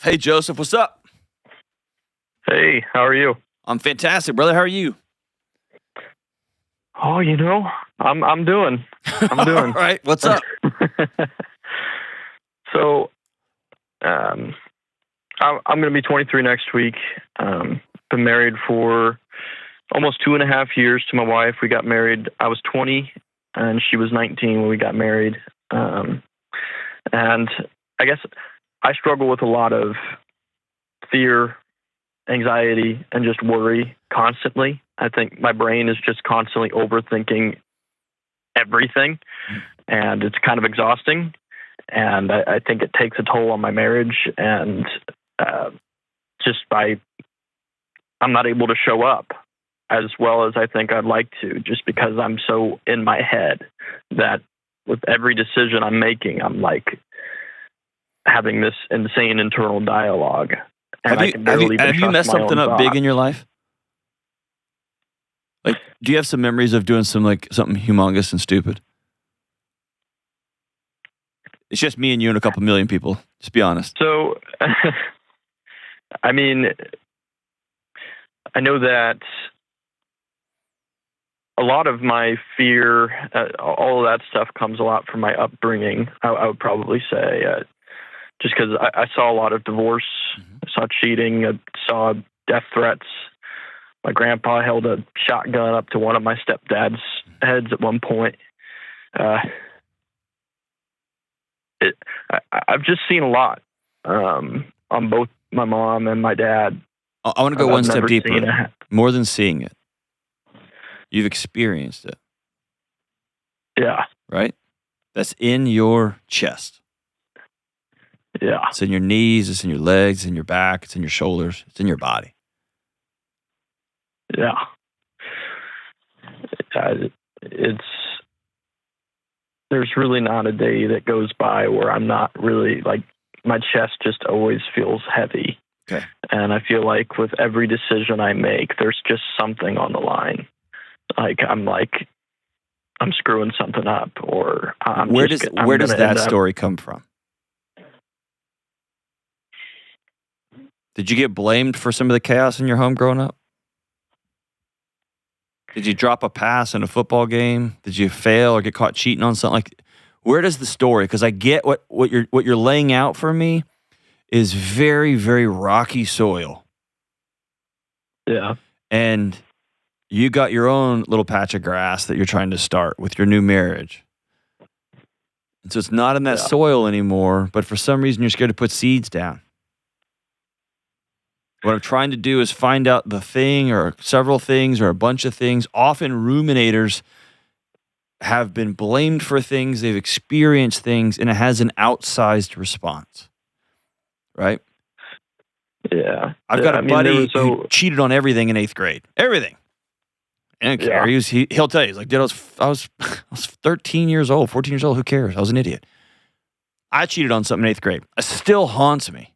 Hey, Joseph, what's up? Hey, how are you? I'm fantastic, brother. How are you? Oh, I'm doing. I'm All doing. right, what's up? So, I'm going to be 23 next week. Been married for almost 2.5 years to my wife. We got married. I was 20, and she was 19 when we got married. And I guess I struggle with a lot of fear, anxiety, and just worry constantly. I think my brain is just constantly overthinking everything, and it's kind of exhausting. And I think it takes a toll on my marriage, and just I'm not able to show up as well as I think I'd like to, just because I'm so in my head that with every decision I'm making, I'm like having this insane internal dialogue, and I can barely even Have you trust messed my something own up big thoughts. in your life? Like, do you have some memories of doing something humongous and stupid? It's just me and you and a couple million people. Just be honest. So, I mean, I know that a lot of my fear, all of that stuff comes a lot from my upbringing. I would probably say, just because I saw a lot of divorce, I saw cheating, I saw death threats. My grandpa held a shotgun up to one of my stepdad's heads at one point. I've just seen a lot on both my mom and my dad. I want to go one I've step never deeper. seen More than seeing it, you've experienced it, Yeah, right? That's in your chest. yeah, It's in your knees. It's in your legs. It's in your back. It's in your shoulders. It's in your body. yeah. It's there's really not a day that goes by where I'm not really like my chest just always feels heavy. Okay. And I feel like with every decision I make, there's just something on the line. Like I'm screwing something up, or Where does that story come from? Did you get blamed for some of the chaos in your home growing up? Did you drop a pass in a football game? Did you fail or get caught cheating on something? Like, where does the story? Because I get what you're laying out for me is very, very rocky soil. Yeah. And you got your own little patch of grass that you're trying to start with your new marriage. And so it's not in that soil anymore, but for some reason you're scared to put seeds down. What I'm trying to do is find out the thing or several things or a bunch of things. Often ruminators have been blamed for things, they've experienced things, and it has an outsized response. Right? Yeah. I've got a buddy who cheated on everything in 8th grade. Everything. I didn't care. He'll tell you, he's like, dude, I was 13 years old, 14 years old. Who cares? I was an idiot. I cheated on something in 8th grade. It still haunts me.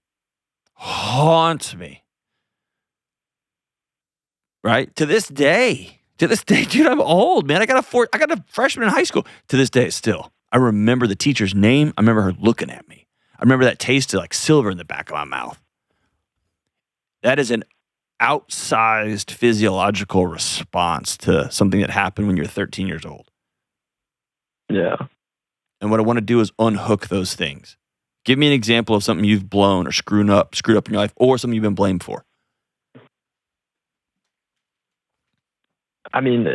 Right? To this day, dude, I'm old, man. I got a freshman in high school. To this day, still. I remember the teacher's name. I remember her looking at me. I remember that taste of like silver in the back of my mouth. That is an outsized physiological response to something that happened when you're 13 years old. Yeah. And what I want to do is unhook those things. Give me an example of something you've blown or screwed up in your life, or something you've been blamed for. I mean,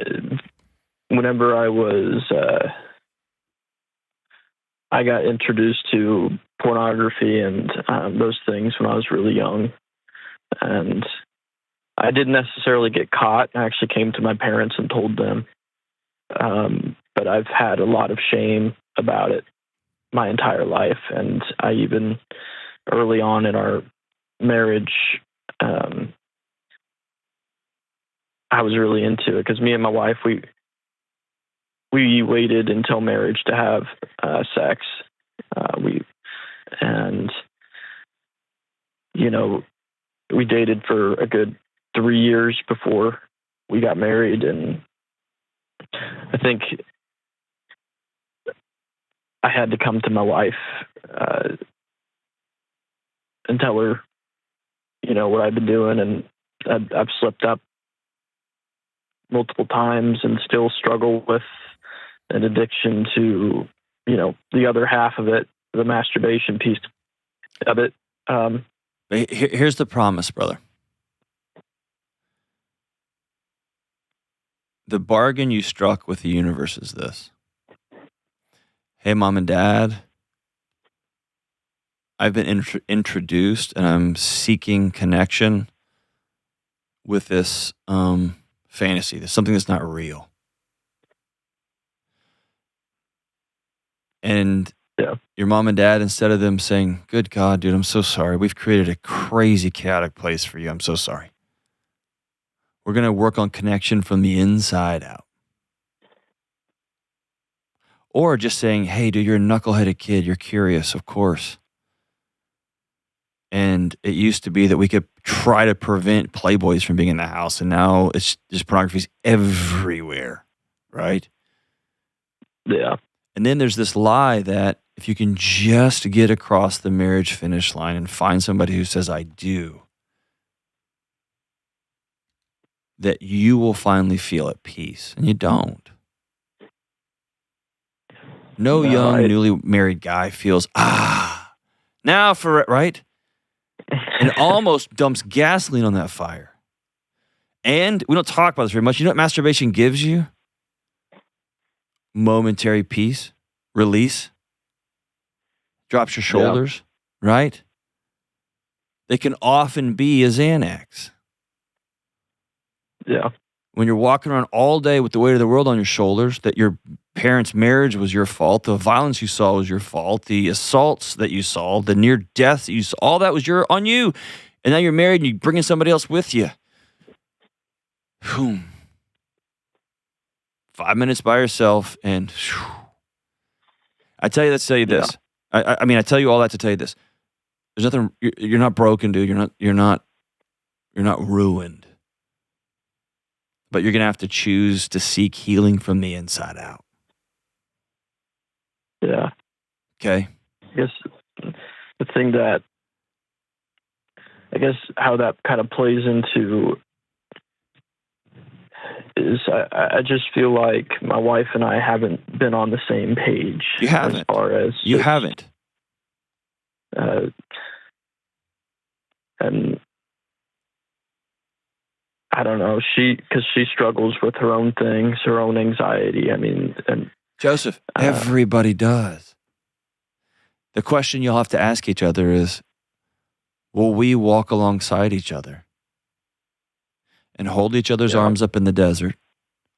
whenever I got introduced to pornography and those things when I was really young, and I didn't necessarily get caught. I actually came to my parents and told them, but I've had a lot of shame about it my entire life, and I even early on in our marriage, I was really into it because me and my wife, we waited until marriage to have sex. We dated for a good 3 years before we got married, and I think I had to come to my wife and tell her, what I've been doing, and I've slipped up multiple times and still struggle with an addiction to, the other half of it, the masturbation piece of it. Here's the promise, brother. The bargain you struck with the universe is this. Hey, mom and dad, I've been introduced and I'm seeking connection with this fantasy. There's something that's not real. And your mom and dad, instead of them saying, good God, dude, I'm so sorry. We've created a crazy, chaotic place for you. I'm so sorry. We're going to work on connection from the inside out. Or just saying, hey, dude, you're a knuckleheaded kid. You're curious, of course. And it used to be that we could try to prevent Playboys from being in the house. And now it's just pornography's everywhere, right? Yeah. And then there's this lie that if you can just get across the marriage finish line and find somebody who says, I do, that you will finally feel at peace. And you don't. No young, newly married guy feels, now for it, right? And it almost dumps gasoline on that fire. And we don't talk about this very much. You know what masturbation gives you? Momentary peace, release, drops your shoulders, right? They can often be a Xanax. Yeah. When you're walking around all day with the weight of the world on your shoulders, that your parents' marriage was your fault, the violence you saw was your fault, the assaults that you saw, the near deaths that you saw, all that was on you. And now you're married and you're bringing somebody else with you. Boom. 5 minutes by yourself and I tell you that to tell you this. I mean, I tell you all that to tell you this. There's nothing, you're not broken, dude. You're not ruined. But you're going to have to choose to seek healing from the inside out. Yeah. Okay. I guess the thing that, how that kind of plays into is I just feel like my wife and I haven't been on the same page. You haven't. As far as you haven't. And I don't know, because she struggles with her own things, her own anxiety. I mean, and Joseph, everybody does. The question you'll have to ask each other is, will we walk alongside each other and hold each other's arms up in the desert?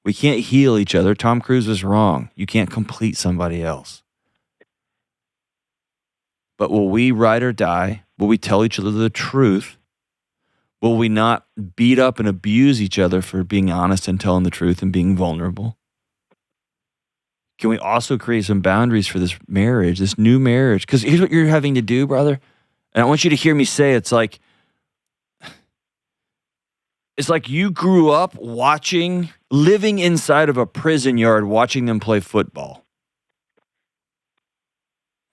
We can't heal each other. Tom Cruise was wrong. You can't complete somebody else. But will we ride or die? Will we tell each other the truth? Will we not beat up and abuse each other for being honest and telling the truth and being vulnerable? Can we also create some boundaries for this marriage, this new marriage? Because here's what you're having to do, brother. And I want you to hear me say it's like you grew up living inside of a prison yard, watching them play football.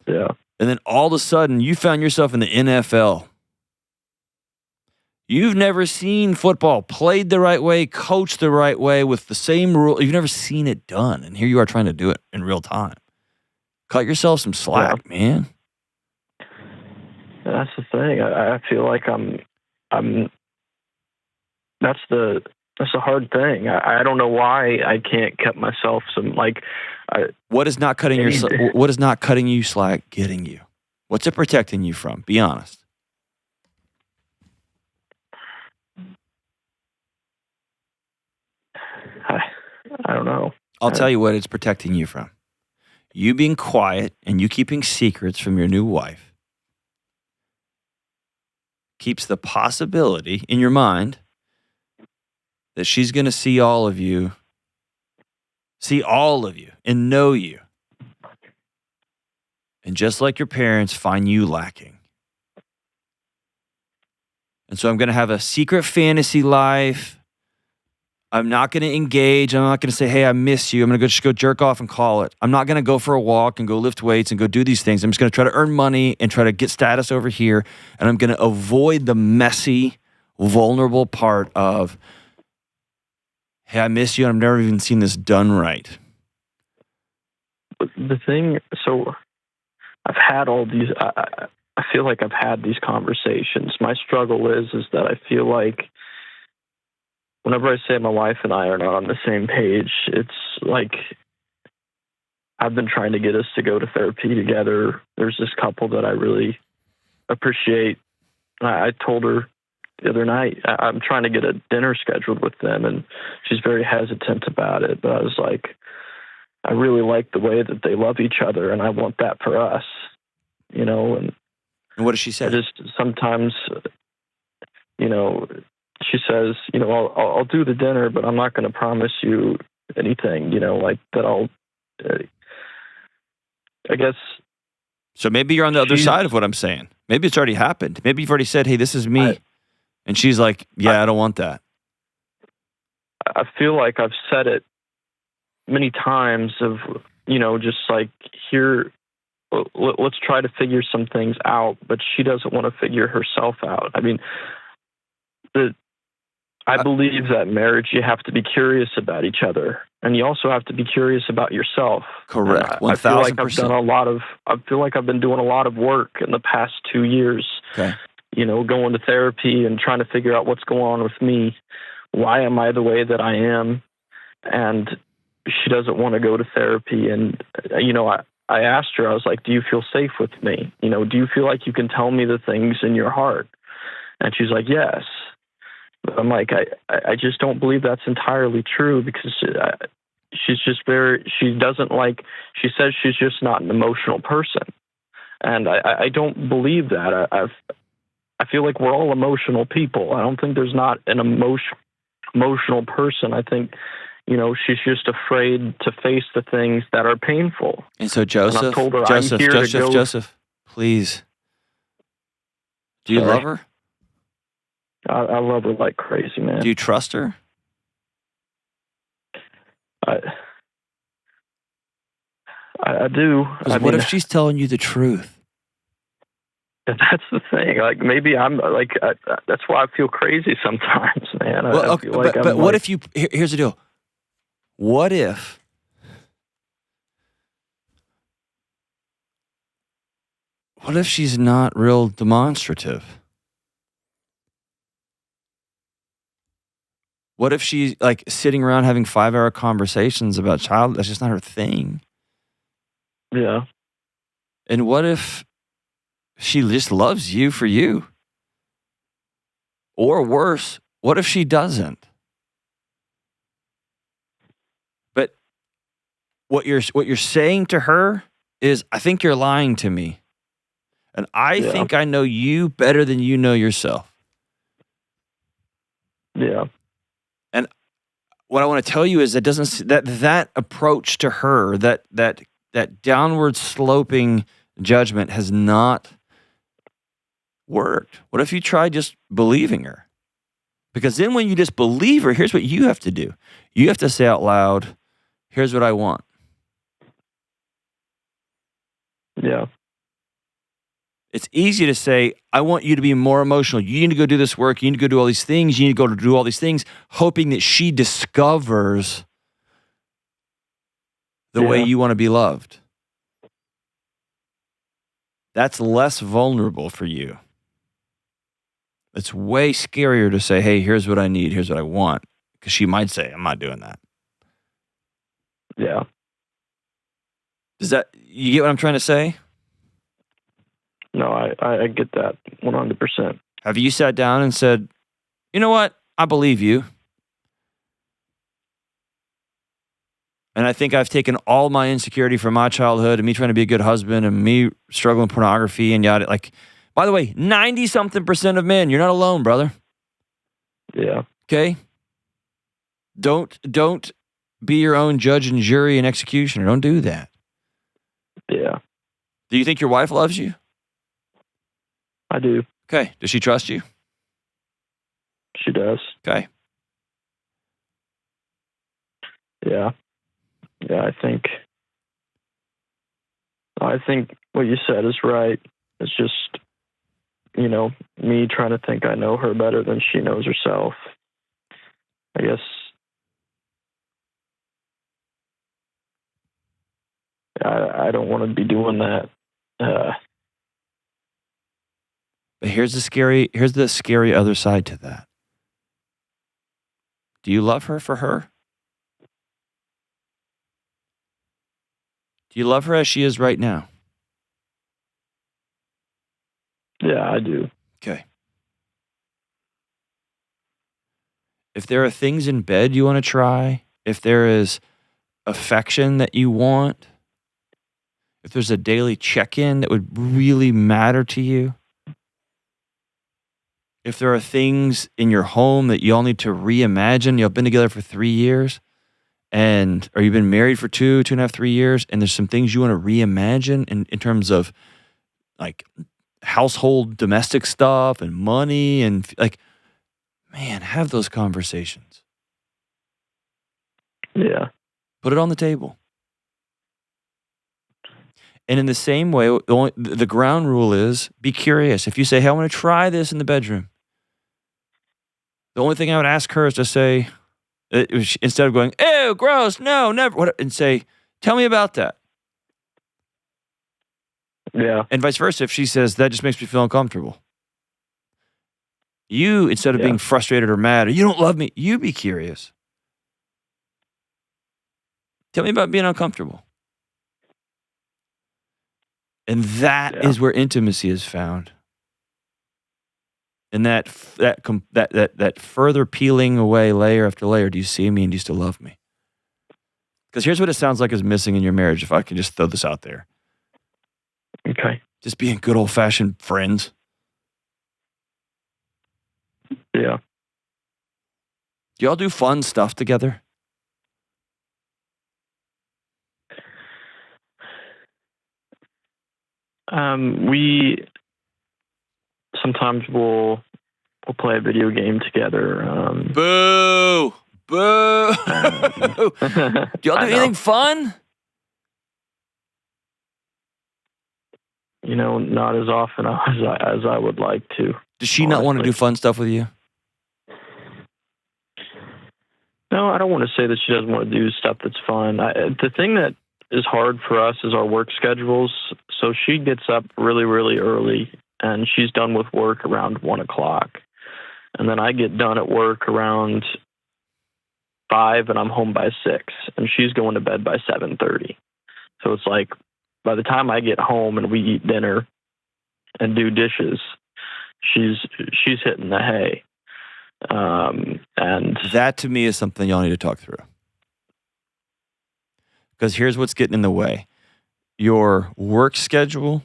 Yeah. And then all of a sudden, you found yourself in the NFL. You've never seen football played the right way, coached the right way with the same rule. You've never seen it done. And here you are trying to do it in real time. Cut yourself some slack, man. That's the thing. I feel like that's the hard thing. I don't know why I can't cut myself some, what is not cutting you slack getting you? What's it protecting you from? Be honest. I don't know. I'll tell you what it's protecting you from. You being quiet and you keeping secrets from your new wife keeps the possibility in your mind that she's going to see all of you and know you. And just like your parents, find you lacking. And so I'm going to have a secret fantasy life. I'm not going to engage. I'm not going to say, hey, I miss you. I'm going to just go jerk off and call it. I'm not going to go for a walk and go lift weights and go do these things. I'm just going to try to earn money and try to get status over here. And I'm going to avoid the messy, vulnerable part of, hey, I miss you. And I've never even seen this done right. The thing, so I've had all these, I feel like I've had these conversations. My struggle is that I feel like whenever I say my wife and I are not on the same page, it's like I've been trying to get us to go to therapy together. There's this couple that I really appreciate. I told her the other night, I'm trying to get a dinner scheduled with them, and she's very hesitant about it. But I was like, I really like the way that they love each other, and I want that for us, you know. And what does she say? I just sometimes, you know, she says, you know, I'll do the dinner, but I'm not going to promise you anything, you know, like that I'll, I guess. So maybe you're on the other side of what I'm saying. Maybe it's already happened. Maybe you've already said, hey, this is me. And she's like, yeah, I don't want that. I feel like I've said it many times of, you know, just like here, let's try to figure some things out, but she doesn't want to figure herself out. I mean, I believe that marriage, you have to be curious about each other, and you also have to be curious about yourself. Correct. 1,000%. I feel like I feel like I've been doing a lot of work in the past 2 years. Okay. You know, going to therapy and trying to figure out what's going on with me. Why am I the way that I am? And she doesn't want to go to therapy. And, you know, I asked her, I was like, do you feel safe with me? You know, do you feel like you can tell me the things in your heart? And she's like, yes. But I'm like, I just don't believe that's entirely true, because she's just she doesn't like, she says she's just not an emotional person. And I don't believe that. I feel like we're all emotional people. I don't think there's not an emotional person. I think, you know, she's just afraid to face the things that are painful. And so Joseph, and I've told her, Joseph, please. Do you love her? I love her like crazy, man. Do you trust her? I do. What if she's telling you the truth? That's the thing. Like, maybe I'm like, that's why I feel crazy sometimes, man. Well, I feel like but what if you, here's the deal. What if she's not real demonstrative? What if she's like sitting around having 5-hour conversations about that's just not her thing? Yeah. And what if she just loves you for you? Or worse, what if she doesn't? But what you're saying to her is, I think you're lying to me. And I think I know you better than you know yourself. Yeah. And what I want to tell you is that approach to her, that downward sloping judgment has not worked. What if you try just believing her? Because then when you just believe her, here's what you have to do. You have to say out loud, here's what I want. Yeah. It's easy to say, I want you to be more emotional. You need to go do this work. You need to go do all these things. You need to go to do all these things, hoping that she discovers the way you want to be loved. That's less vulnerable for you. It's way scarier to say, hey, here's what I need. Here's what I want. Because she might say, I'm not doing that. Yeah. You get what I'm trying to say? No, I get that 100%. Have you sat down and said, you know what? I believe you. And I think I've taken all my insecurity from my childhood and me trying to be a good husband and me struggling with pornography and yada. Like, by the way, 90-something% of men, you're not alone, brother. Yeah. Okay? Don't be your own judge and jury and executioner. Don't do that. Yeah. Do you think your wife loves you? I do. Okay. Does she trust you? She does. Okay. Yeah. Yeah, I think what you said is right. It's just, me trying to think I know her better than she knows herself. I guess I don't want to be doing that. But here's the scary other side to that. Do you love her for her? Do you love her as she is right now? Yeah, I do. Okay. If there are things in bed you want to try, if there is affection that you want, if there's a daily check-in that would really matter to you, if there are things in your home that y'all need to reimagine, y'all been together for 3 years, or you've been married for 2.5, 3 years, and there's some things you want to reimagine in terms of like household domestic stuff and money and like, man, have those conversations. Yeah. Put it on the table. And in the same way, the ground rule is be curious. If you say, hey, I want to try this in the bedroom, the only thing I would ask her is to say, instead of going, ew, gross, no, never, and say, tell me about that. Yeah. And vice versa, if she says, that just makes me feel uncomfortable. You, instead of being frustrated or mad, or you don't love me, you be curious. Tell me about being uncomfortable. And that is where intimacy is found. And that further peeling away layer after layer, do you see me and do you still love me? Because here's what it sounds like is missing in your marriage, if I can just throw this out there. Okay. Just being good old-fashioned friends. Yeah. Do y'all do fun stuff together? We sometimes we'll play a video game together. Boo! Boo! Do y'all do anything fun? Not as often as I would like to. Does she not want to do fun stuff with you? No, I don't want to say that she doesn't want to do stuff that's fun. The thing that is hard for us is our work schedules. So she gets up really, really early, and she's done with work around 1:00. And then I get done at work around 5, and I'm home by 6, and she's going to bed by 7:30. So it's like by the time I get home and we eat dinner and do dishes, she's hitting the hay. And that to me is something y'all need to talk through. Because here's what's getting in the way. Your work schedule.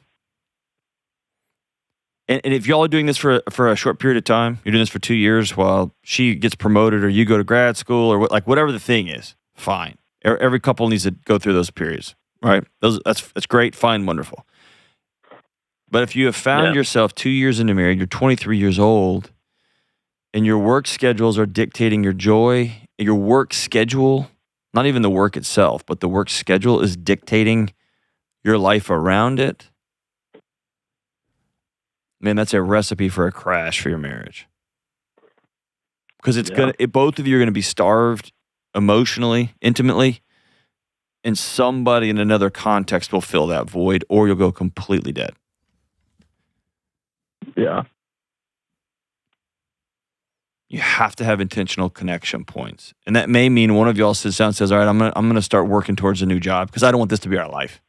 And if y'all are doing this for a short period of time, you're doing this for 2 years while she gets promoted or you go to grad school or whatever the thing is, fine. Every couple needs to go through those periods, right? That's great, fine, wonderful. But if you have found yourself 2 years into marriage, you're 23 years old, and your work schedules are dictating your joy, your work schedule, not even the work itself, but the work schedule is dictating your life around it, man, that's a recipe for a crash for your marriage. Because both of you are going to be starved emotionally, intimately, and somebody in another context will fill that void, or you'll go completely dead. Yeah. You have to have intentional connection points. And that may mean one of y'all sits down and says, all right, I'm going to start working towards a new job because I don't want this to be our life.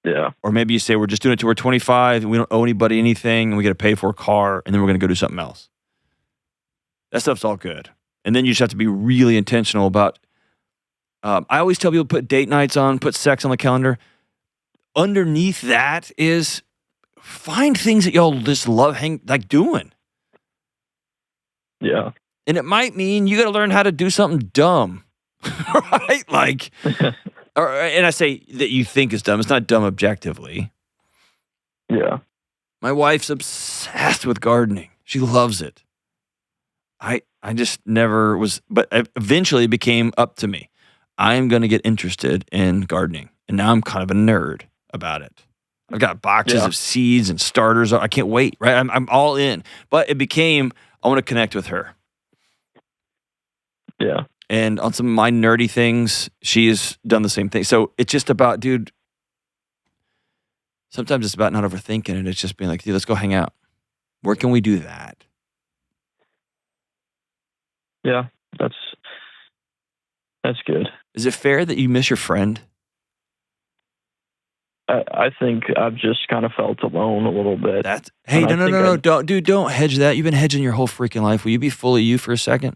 Yeah. Or maybe you say, we're just doing it till we're 25 and we don't owe anybody anything and we get to pay for a car and then we're going to go do something else. That stuff's all good. And then you just have to be really intentional about, I always tell people put date nights on, put sex on the calendar. Underneath that is find things that y'all just love doing. Yeah. And it might mean you got to learn how to do something dumb, right? And I say that you think is dumb. It's not dumb objectively. Yeah. My wife's obsessed with gardening. She loves it. I just never was, but eventually it became up to me. I am going to get interested in gardening. And now I'm kind of a nerd about it. I've got boxes of seeds and starters. I can't wait, right? I'm all in. But it became, I want to connect with her. Yeah. And on some of my nerdy things, she has done the same thing. So it's just about, dude, sometimes it's about not overthinking it. It's just being like, dude, let's go hang out. Where can we do that? Yeah, that's good. Is it fair that you miss your friend? I think I've just kind of felt alone a little bit. Hey, no. Don't hedge that. You've been hedging your whole freaking life. Will you be fully you for a second?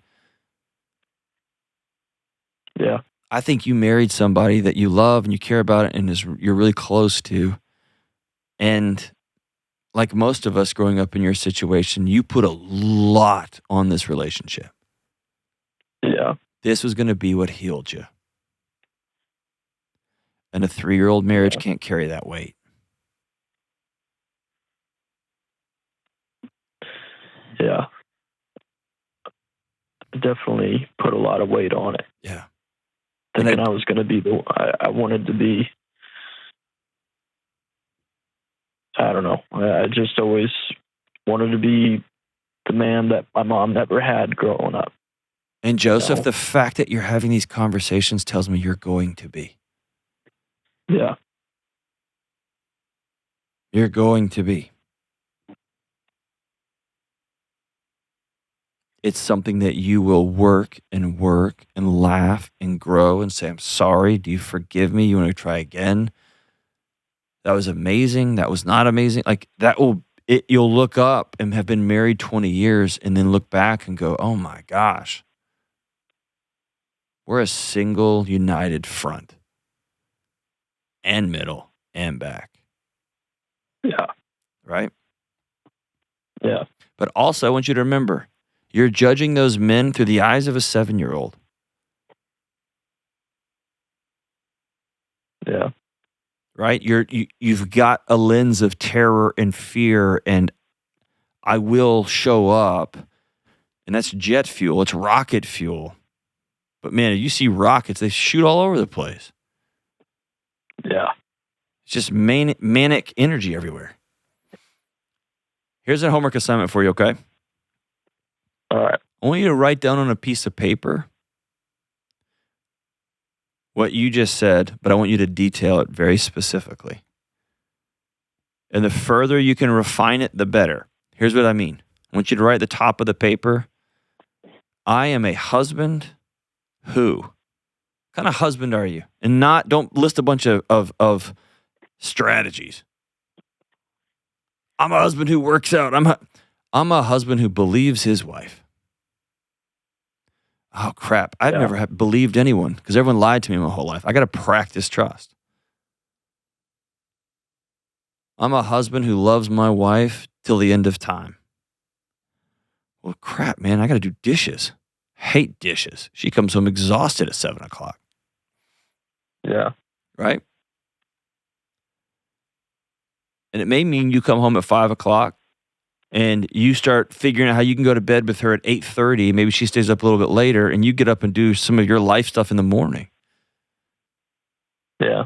Yeah. I think you married somebody that you love and you care about and you're really close to. And like most of us growing up in your situation, you put a lot on this relationship. Yeah. This was going to be what healed you. And a 3-year-old marriage can't carry that weight. Yeah. Definitely put a lot of weight on it. Yeah. Thinking I was going to be I wanted to be, I don't know. I just always wanted to be the man that my mom never had growing up. And Joseph, the fact that you're having these conversations tells me you're going to be. Yeah. You're going to be. It's something that you will work and laugh and grow and say, I'm sorry. Do you forgive me? You want to try again? That was amazing. That was not amazing. Like you'll look up and have been married 20 years and then look back and go, oh my gosh. We're a single, united front and middle and back. Yeah. Right? Yeah. But also, I want you to remember, you're judging those men through the eyes of a 7-year-old. Yeah. Right? You've got a lens of terror and fear, and I will show up, and that's jet fuel. It's rocket fuel. But man, you see rockets, they shoot all over the place. Yeah. It's just manic energy everywhere. Here's a homework assignment for you, okay? All right. I want you to write down on a piece of paper what you just said, but I want you to detail it very specifically. And the further you can refine it, the better. Here's what I mean. I want you to write at the top of the paper, I am a husband who. What kind of husband are you? And don't list a bunch of strategies. I'm a husband who works out. I'm a husband who believes his wife. Oh, crap. I've never believed anyone because everyone lied to me my whole life. I got to practice trust. I'm a husband who loves my wife till the end of time. Well, crap, man. I got to do dishes. Hate dishes. She comes home exhausted at 7 o'clock. Yeah. Right? And it may mean you come home at 5 o'clock and you start figuring out how you can go to bed with her at 8:30. Maybe she stays up a little bit later and you get up and do some of your life stuff in the morning. Yeah.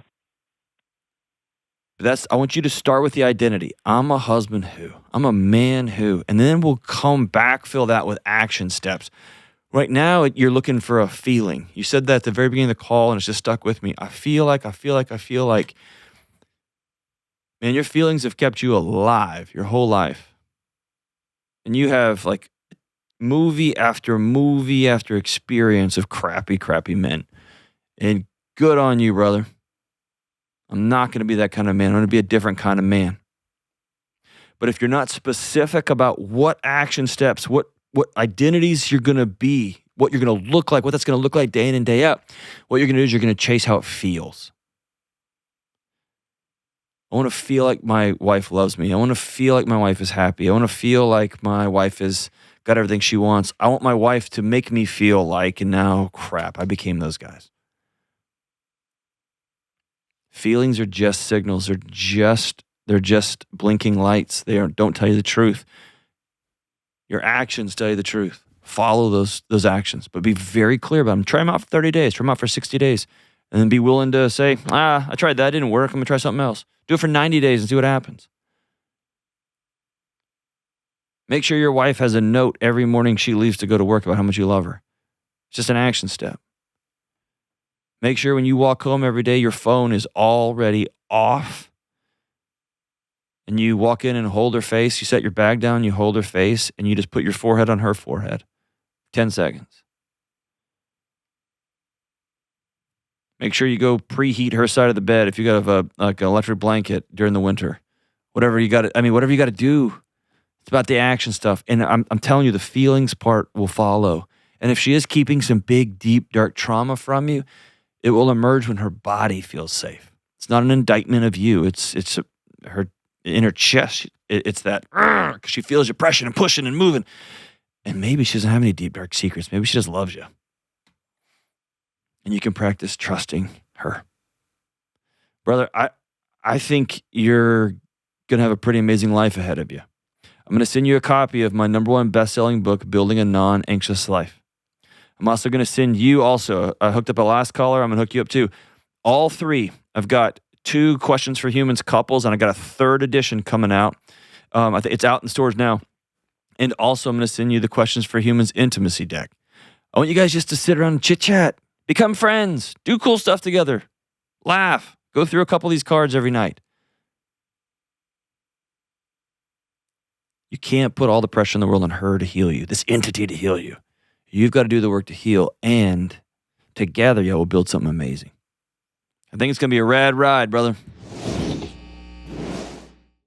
But I want you to start with the identity. I'm a husband who. I'm a man who. And then we'll backfill that with action steps. Right now, you're looking for a feeling. You said that at the very beginning of the call, and it's just stuck with me. I feel like. Man, your feelings have kept you alive your whole life. And you have like movie after experience of crappy men. And good on you, brother. I'm not going to be that kind of man. I'm going to be a different kind of man. But if you're not specific about what action steps, what identities you're going to be, what you're going to look like, what that's going to look like day in and day out, what you're going to do is you're going to chase how it feels. I want to feel like my wife loves me. I want to feel like my wife is happy. I want to feel like my wife has got everything she wants. I want my wife to make me feel like, and now, crap, I became those guys. Feelings are just signals. They're just blinking lights. They don't tell you the truth. Your actions tell you the truth. Follow those actions, but be very clear about them. Try them out for 30 days. Try them out for 60 days. And then be willing to say, I tried that. It didn't work. I'm going to try something else. Do it for 90 days and see what happens. Make sure your wife has a note every morning she leaves to go to work about how much you love her. It's just an action step. Make sure when you walk home every day, your phone is already off. And you walk in and hold her face. You set your bag down, you hold her face, and you just put your forehead on her forehead. 10 seconds. Make sure you go preheat her side of the bed if you got an electric blanket during the winter. Whatever you got to do. It's about the action stuff. And I'm telling you, the feelings part will follow. And if she is keeping some big, deep, dark trauma from you, it will emerge when her body feels safe. It's not an indictment of you. It's her in her chest. It's that, because she feels you pressing and pushing and moving. And maybe she doesn't have any deep, dark secrets. Maybe she just loves you. And you can practice trusting her. Brother, I think you're going to have a pretty amazing life ahead of you. I'm going to send you a copy of my #1 best-selling book, Building a Non-Anxious Life. I'm also going to send you also, I hooked up a last caller. I'm going to hook you up too. All three. I've got 2 Questions for Humans couples, and I got a 3rd edition coming out. I think it's out in stores now. And also, I'm going to send you the Questions for Humans intimacy deck. I want you guys just to sit around and chit-chat, become friends, do cool stuff together, laugh, go through a couple of these cards every night. You can't put all the pressure in the world on her to heal you, this entity to heal you. You've got to do the work to heal, and together, y'all will build something amazing. I think it's going to be a rad ride, brother.